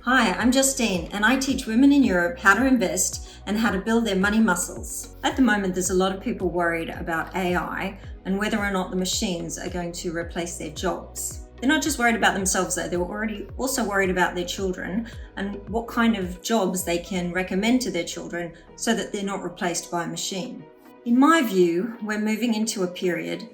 Hi, I'm Justine and I teach women in Europe how to invest and how to build their money muscles. At the moment, there's a lot of people worried about AI and whether or not the machines are going to replace their jobs. They're not just worried about themselves though, they're already also worried about their children and what kind of jobs they can recommend to their children so that they're not replaced by a machine. In my view, we're moving into a period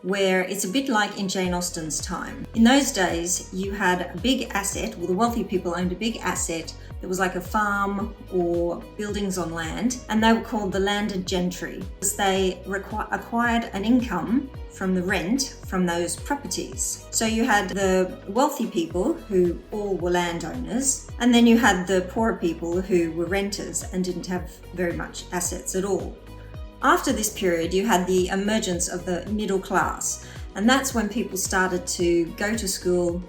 where it's a bit like in Jane Austen's time. In those days, you had a big asset, well, the wealthy people owned a big asset that was like a farm or buildings on land, and they were called the landed gentry because they acquired an income from the rent from those properties. So you had the wealthy people who all were landowners, and then you had the poorer people who were renters and didn't have very much assets at all. After this period, you had the emergence of the middle class, and that's when people started to go to school,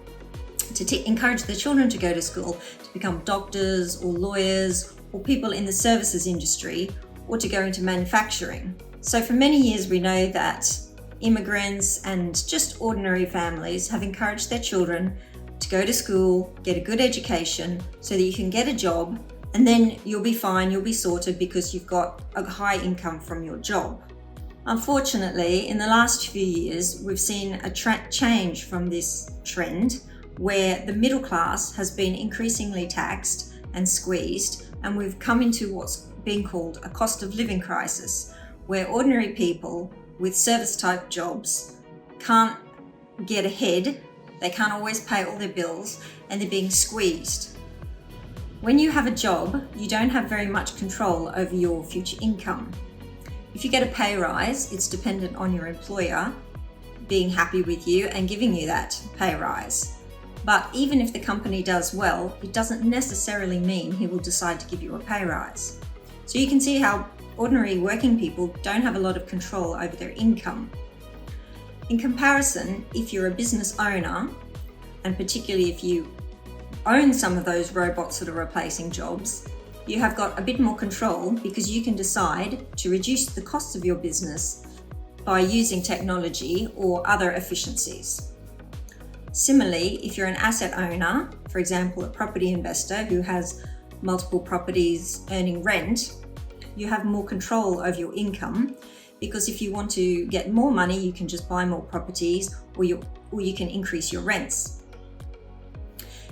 to encourage their children to go to school, to become doctors or lawyers or people in the services industry or to go into manufacturing. So for many years, we know that immigrants and just ordinary families have encouraged their children to go to school, get a good education so that you can get a job, and then you'll be fine, you'll be sorted because you've got a high income from your job. Unfortunately, in the last few years, we've seen a change from this trend where the middle class has been increasingly taxed and squeezed, and we've come into what's being called a cost of living crisis, where ordinary people with service type jobs can't get ahead, they can't always pay all their bills, and they're being squeezed. When you have a job, you don't have very much control over your future income. If you get a pay rise, it's dependent on your employer being happy with you and giving you that pay rise. But even if the company does well, it doesn't necessarily mean he will decide to give you a pay rise. So you can see how ordinary working people don't have a lot of control over their income. In comparison, if you're a business owner, and particularly if you own some of those robots that are replacing jobs, you have got a bit more control because you can decide to reduce the costs of your business by using technology or other efficiencies. Similarly, if you're an asset owner, for example, a property investor who has multiple properties earning rent, you have more control over your income because if you want to get more money, you can just buy more properties or you can increase your rents.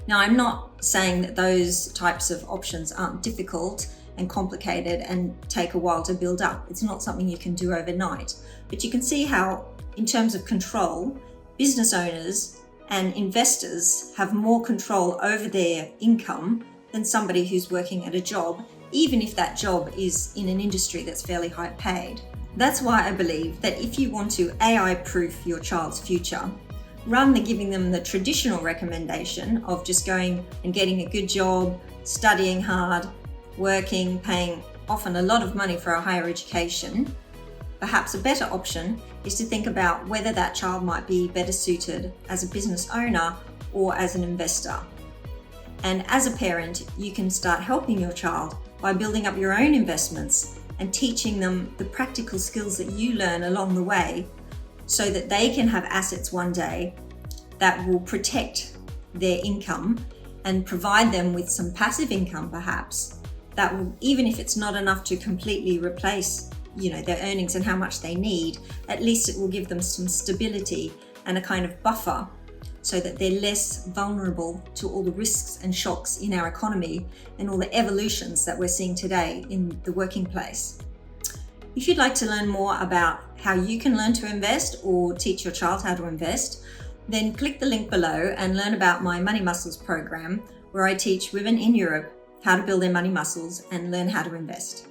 Now, I'm not saying that those types of options aren't difficult and complicated and take a while to build up. It's not something you can do overnight. But you can see how, in terms of control, business owners and investors have more control over their income than somebody who's working at a job, even if that job is in an industry that's fairly high paid. That's why I believe that if you want to AI-proof your child's future, rather than giving them the traditional recommendation of just going and getting a good job, studying hard, working, paying often a lot of money for a higher education, perhaps a better option is to think about whether that child might be better suited as a business owner or as an investor. And as a parent, you can start helping your child by building up your own investments and teaching them the practical skills that you learn along the way so that they can have assets one day that will protect their income and provide them with some passive income perhaps that will, even if it's not enough to completely replace their earnings and how much they need, at least it will give them some stability and a kind of buffer so that they're less vulnerable to all the risks and shocks in our economy and all the evolutions that we're seeing today in the working place. If you'd like to learn more about how you can learn to invest or teach your child how to invest, then click the link below and learn about my Money Muscles program, where I teach women in Europe how to build their money muscles and learn how to invest.